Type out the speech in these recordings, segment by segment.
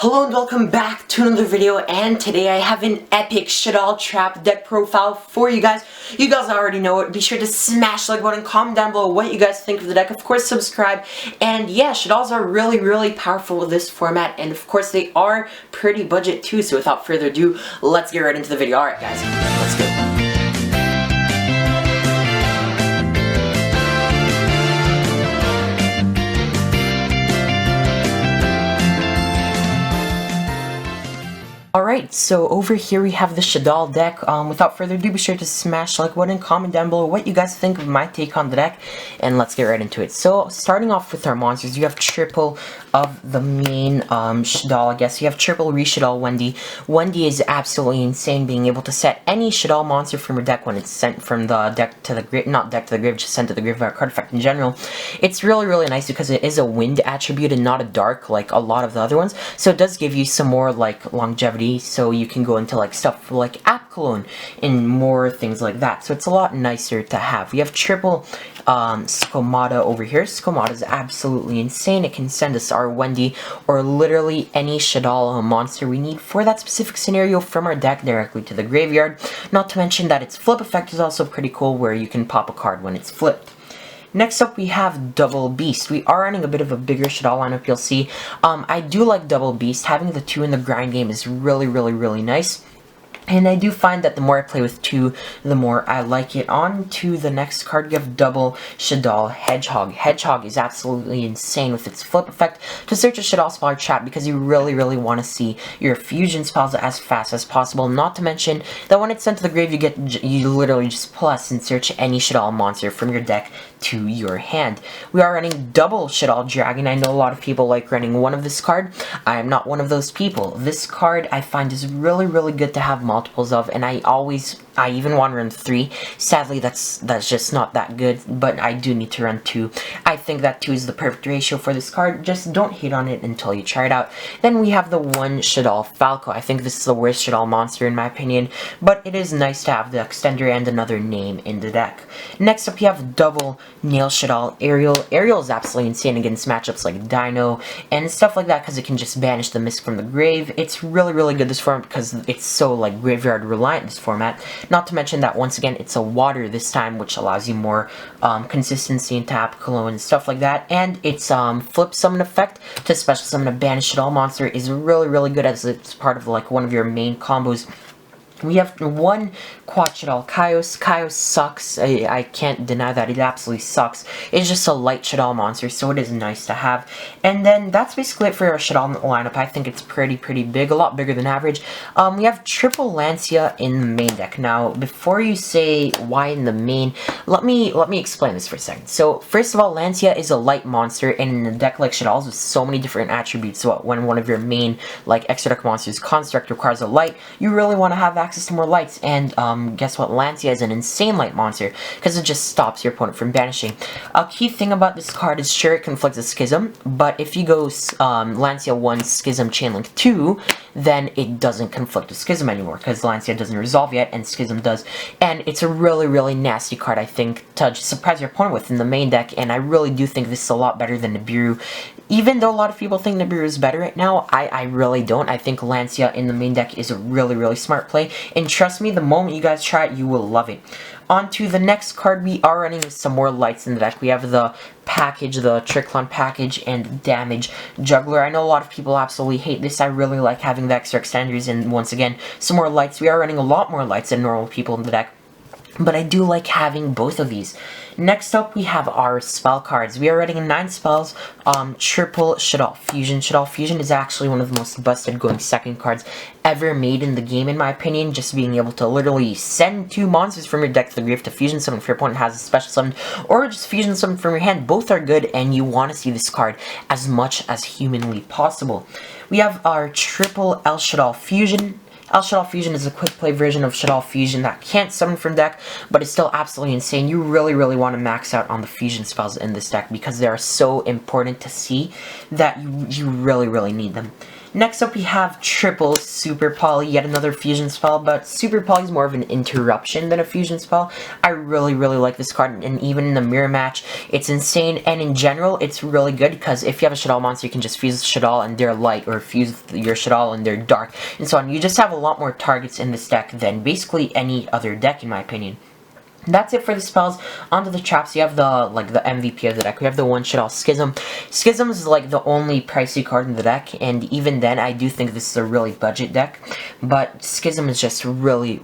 Hello and welcome back to another video, and today I have an epic Shaddoll trap deck profile for you guys. You guys already know it. Be sure to smash the like button, comment down below what you guys think of the deck. Of course, subscribe. And yeah, Shaddolls are really powerful with this format, and of course they are pretty budget too. So without further ado, let's get right into the video. Alright guys, let's go. Alright, so over here we have the Shaddoll deck. Without further ado, be sure to smash the like button, comment down below what you guys think of my take on the deck, and let's get right into it. So, starting off with our monsters, you have triple of the main Shaddoll, I guess. You have triple re-Shaddoll Wendy. Wendy is absolutely insane, being able to set any Shaddoll monster from your deck when it's sent from the deck to the grave, not deck to the grave, just sent to the grave by a card effect in general. It's really nice because it is a wind attribute and not a dark like a lot of the other ones, so it does give you some more like longevity, so you can go into like stuff like app cologne and more things like that, so it's a lot nicer to have. We have triple Skomata over here. Skomata is absolutely insane. It can send us our Wendy or literally any Shaddoll monster we need for that specific scenario from our deck directly to the graveyard. Not to mention that its flip effect is also pretty cool, where you can pop a card when it's flipped. Next up, we have Double Beast. We are running a bit of a bigger Shaddoll lineup, you'll see. I do like Double Beast. Having the 2 in the grind game is really nice. And I do find that the more I play with 2, the more I like it. On to the next card, you have double Shaddoll Hedgehog. Hedgehog is absolutely insane with its flip effect to search a Shaddoll spell or trap, because you really want to see your fusion spells as fast as possible. Not to mention that when it's sent to the grave, you literally just plus and search any Shaddoll monster from your deck to your hand. We are running double Shaddoll Dragon. I know a lot of people like running one of this card. I am not one of those people. This card I find is really good to have multiples of, and I even want to run 3. Sadly, that's just not that good, but I do need to run 2. I think that 2 is the perfect ratio for this card. Just don't hate on it until you try it out. Then we have the 1 Shaddoll Falco. I think this is the worst Shaddoll monster in my opinion, but it is nice to have the extender and another name in the deck. Next up, you have double Nail Shaddoll Ariel. Ariel is absolutely insane against matchups like Dino and stuff like that, because it can just banish the Mist from the grave. It's really good this format because it's so like graveyard reliant, this format. Not to mention that once again it's a water this time, which allows you more consistency in tap, cologne, and stuff like that. And its flip summon effect to special summon a banished Shaddoll monster is really good, as it's part of like one of your main combos. We have 1 Quad Shaddoll Kaios. Kaios sucks. I can't deny that. It absolutely sucks. It's just a light Shaddoll monster, so it is nice to have. And then that's basically it for our Shaddoll lineup. I think it's pretty big, a lot bigger than average. We have triple Lancia in the main deck. Now, before you say why in the main, let me explain this for a second. So, first of all, Lancia is a light monster, and in a deck like Shaddolls with so many different attributes, so when one of your main like extra deck monsters, Construct, requires a light, you really want to have access to more lights. And guess what? Lancia is an insane light monster because it just stops your opponent from banishing. A key thing about this card is, sure, it conflicts with Schism, but if you go Lancia 1, Schism, Chainlink 2, then it doesn't conflict with Schism anymore, because Lancia doesn't resolve yet and Schism does. And it's a really nasty card, I think, to surprise your opponent with in the main deck, and I really do think this is a lot better than Nibiru. Even though a lot of people think Nibiru is better right now, I really don't. I think Lancia in the main deck is a really smart play, and trust me, the moment you guys try it, you will love it. On to the next card, we are running some more lights in the deck. We have the package, the Tricklon package, and Damage Juggler. I know a lot of people absolutely hate this. I really like having the extra extenders, and once again, some more lights. We are running a lot more lights than normal people in the deck, but I do like having both of these. Next up, we have our spell cards. We are running 9 spells, triple Shaddoll Fusion. Shaddoll Fusion is actually one of the most busted going second cards ever made in the game, in my opinion. Just being able to literally send 2 monsters from your deck to the grave to fusion summon if your opponent has a special summon, or just fusion summon from your hand. Both are good, and you want to see this card as much as humanly possible. We have our triple El Shaddoll Fusion. El Shaddoll Fusion is a quick play version of Shaddoll Fusion that can't summon from deck, but it's still absolutely insane. You really want to max out on the fusion spells in this deck because they are so important to see that you really need them. Next up we have triple Super Poly, yet another fusion spell, but Super Poly is more of an interruption than a fusion spell. I really like this card, and even in the mirror match, it's insane, and in general, it's really good, because if you have a Shaddoll monster, you can just fuse Shaddoll and they're light, or fuse your Shaddoll and they're dark, and so on. You just have a lot more targets in this deck than basically any other deck, in my opinion. That's it for the spells. Onto the traps. You have the MVP of the deck. We have the one Shaddoll Schism. Schism is like the only pricey card in the deck, and even then I do think this is a really budget deck. But Schism is just really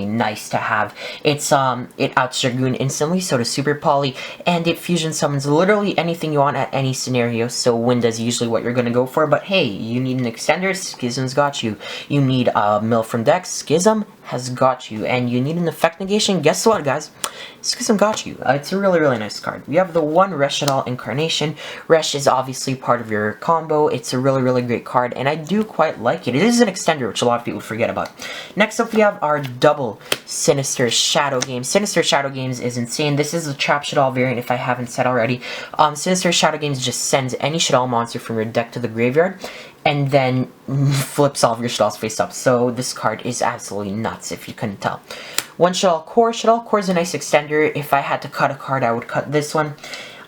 nice to have. It's it outs Dragoon instantly, so does Super Poly, and it fusion summons literally anything you want at any scenario. So Wind is usually what you're gonna go for, but hey, you need an extender, Schism's got you. You need a mill from deck, Schism has got you, and you need an effect negation, guess what guys? Schism got you. It's a really nice card. We have the one Resh Shaddoll Incarnation. Resh is obviously part of your combo. It's a really great card, and I do quite like it. It is an extender, which a lot of people forget about. Next up we have our double Sinister Shadow Games. Sinister Shadow Games is insane. This is a Trap Shaddoll variant, if I haven't said already. Sinister Shadow Games just sends any Shaddoll monster from your deck to the graveyard, and then flips all of your Shaddolls face up. So this card is absolutely nuts, if you couldn't tell. One Shaddoll Core. Shaddoll Core is a nice extender. If I had to cut a card, I would cut this one.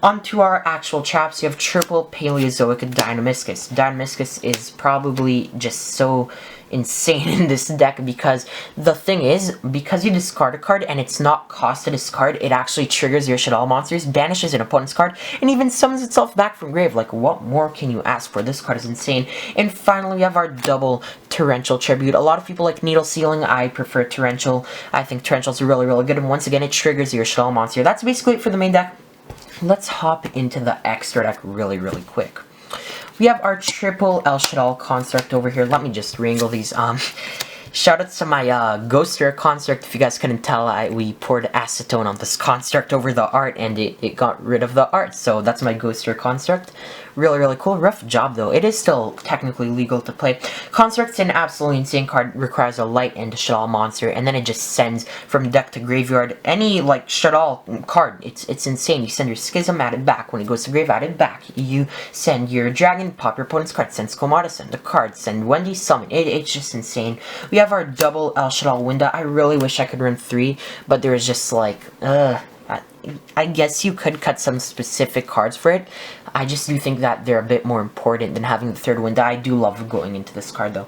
Onto our actual traps, you have triple Paleozoic Dynamiscus. Dynamiscus is probably just so insane in this deck, because the thing is, because you discard a card and it's not cost to discard, it actually triggers your Shaddoll monsters, banishes an opponent's card, and even summons itself back from grave. Like, what more can you ask for? This card is insane. And finally, we have our double Torrential Tribute. A lot of people like Needle Sealing. I prefer Torrential. I think Torrential's really good, and once again, it triggers your Shaddoll monster. That's basically it for the main deck. Let's hop into the extra deck really quick. We have our triple El Shaddoll Construct over here. Let me just wrangle these. Shoutouts to my Ghoster Construct. If you guys couldn't tell, we poured acetone on this construct over the art, and it got rid of the art. So that's my Ghoster Construct. Really cool. Rough job though. It is still technically legal to play. Construct's an absolutely insane card. Requires a light and a Shaddoll monster, and then it just sends from deck to graveyard any like Shaddoll card. It's insane. You send your Schism, add it back. When it goes to grave, add it back. You send your Dragon, pop your opponent's card. Send Skomata, send the card. Send Wendy, summon. It's just insane. We have our double El Shaddoll Winda. I really wish I could run 3, but there is just like I guess you could cut some specific cards for it. I just do think that they're a bit more important than having the third window. I do love going into this card though.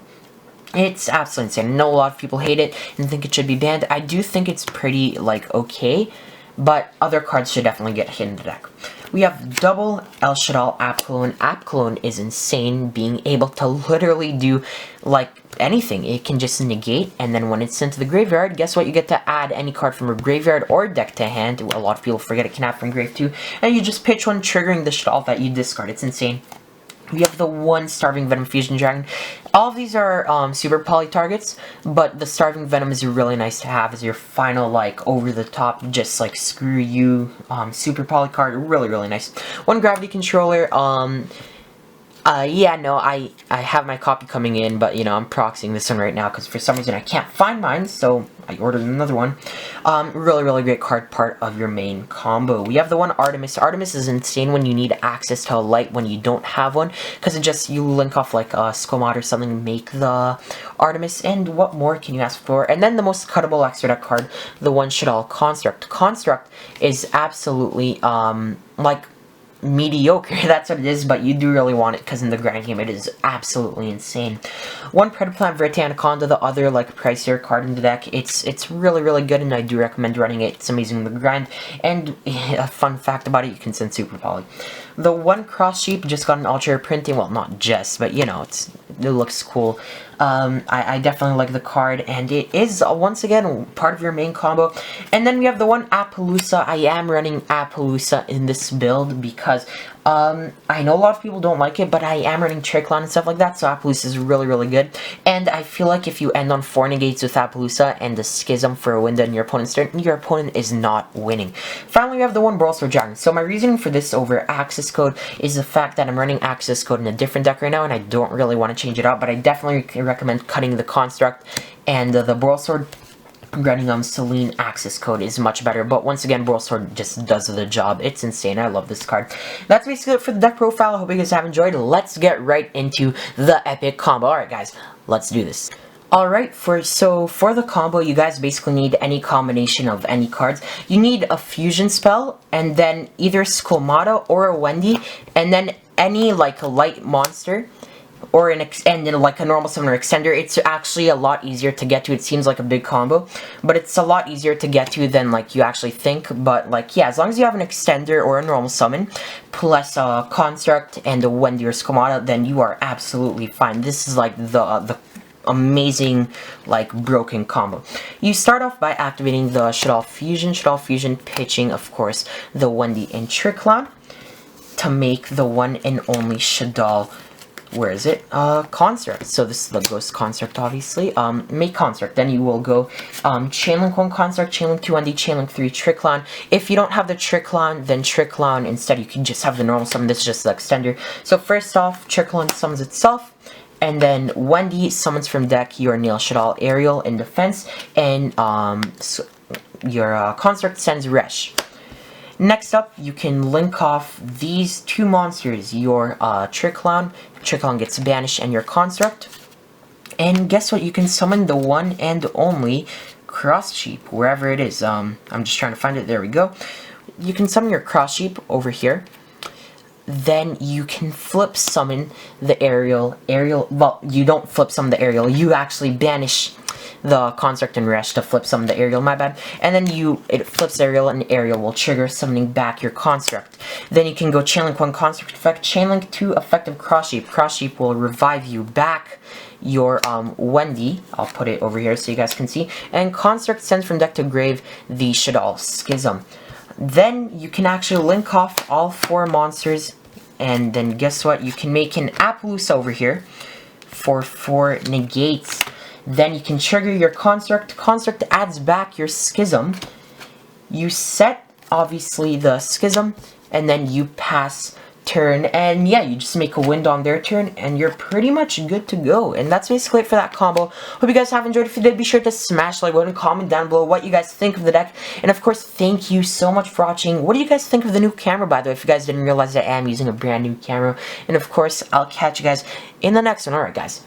It's absolutely insane. I know a lot of people hate it and think it should be banned. I do think it's pretty, like, okay, but other cards should definitely get hit in the deck. We have double El Shaddoll App Clone. App Clone is insane, being able to literally do, like, anything. It can just negate, and then when it's sent to the graveyard, guess what? You get to add any card from a graveyard or deck to hand. A lot of people forget it can add from grave too, and you just pitch one, triggering the Shaddoll that you discard. It's insane. We have the one Starving Venom Fusion Dragon. All of these are Super Poly targets, but the Starving Venom is really nice to have as your final, like, over-the-top, just, like, screw you Super Poly card. Really nice. One Gravity Controller. Yeah, no, I have my copy coming in, but, you know, I'm proxying this one right now, because for some reason I can't find mine, so I ordered another one. Really great card, part of your main combo. We have the one Artemis. Artemis is insane when you need access to a light when you don't have one, because it just, you link off, like, a Skomot or something, make the Artemis, and what more can you ask for? And then the most cuttable extra deck card, the one Shaddoll Construct. Construct is absolutely, like, mediocre, that's what it is, but you do really want it, because in the grind game it is absolutely insane. One Predaplant Verte Anaconda, the other, like, pricier card in the deck. It's really good, and I do recommend running it. It's amazing in the grind, and a fun fact about it, you can send Super Poly. The one Cross Sheep just got an Ultra printing, well, not just, but, you know, it looks cool. I definitely like the card, and it is, once again, part of your main combo. And then we have the one Appaloosa. I am running Appaloosa in this build because, I know a lot of people don't like it, but I am running Tricklon and stuff like that, so Appaloosa is really good. And I feel like if you end on 4 negates with Appaloosa and the Schism for a window in your opponent's turn, your opponent is not winning. Finally, we have the one Brawl Dragon. So my reasoning for this over Access Code is the fact that I'm running Access Code in a different deck right now, and I don't really want to change it up, but I definitely recommend cutting the Construct and the Brawl Sword. running Celine access code is much better, but once again, Brawl Sword just does the job. It's insane. I love this card. That's basically it for the deck profile. I hope you guys have enjoyed. Let's get right into the epic combo. Alright guys, let's do this. Alright, for the combo, you guys basically need any combination of any cards. You need a fusion spell, and then either Squamata or a Wendy, and then any like a light monster, or and like a normal summon or extender. It's actually a lot easier to get to. It seems like a big combo, but it's a lot easier to get to than like you actually think. But like, yeah, as long as you have an extender or a normal summon plus a construct and a Wendy or Squamata, then you are absolutely fine. This is like the amazing, like, broken combo. You start off by activating the Shaddoll Fusion, pitching, of course, the Wendy and Trick Clown to make the one and only Shaddoll, where is it? Construct. So this is the Ghost Construct, obviously. Make Construct. Then you will go Chainlink 1 Construct, Chainlink 2 Wendy, Chainlink 3 Trick Clown. If you don't have the Trick Clown, then Trick Clown instead. You can just have the normal summon. This is just the extender. So first off, Trick Clown summons itself. And then Wendy summons from deck your Nail Shaddoll Aerial in defense, and your Construct sends Resh. Next up, you can link off these two monsters, your Trick Clown gets banished, and your Construct. And guess what? You can summon the one and only Cross Sheep, wherever it is. I'm just trying to find it. There we go. You can summon your Cross Sheep over here. Then you can flip summon the Aerial, well, you don't flip summon the Aerial, you actually banish the Construct and Resh to flip summon the Aerial, my bad, and then it flips Aerial, and Aerial will trigger summoning back your Construct. Then you can go Chainlink 1 Construct effect, Chainlink 2 effective Cross Sheep will revive you back your Wendy, I'll put it over here so you guys can see, and Construct sends from deck to grave the Shaddoll Schism. Then you can actually link off all 4 monsters, and then guess what? You can make an Appaloosa over here for 4 negates. Then you can trigger your Construct. Construct adds back your Schism. You set, obviously, the Schism, and then you pass turn, and yeah, you just make a wind on their turn, and you're pretty much good to go. And that's basically it for that combo. Hope you guys have enjoyed. If you did, be sure to smash the like button, comment down below what you guys think of the deck, and of course, thank you so much for watching. What do you guys think of the new camera, by the way? If you guys didn't realize, I am using a brand new camera, and of course, I'll catch you guys in the next one. Alright guys,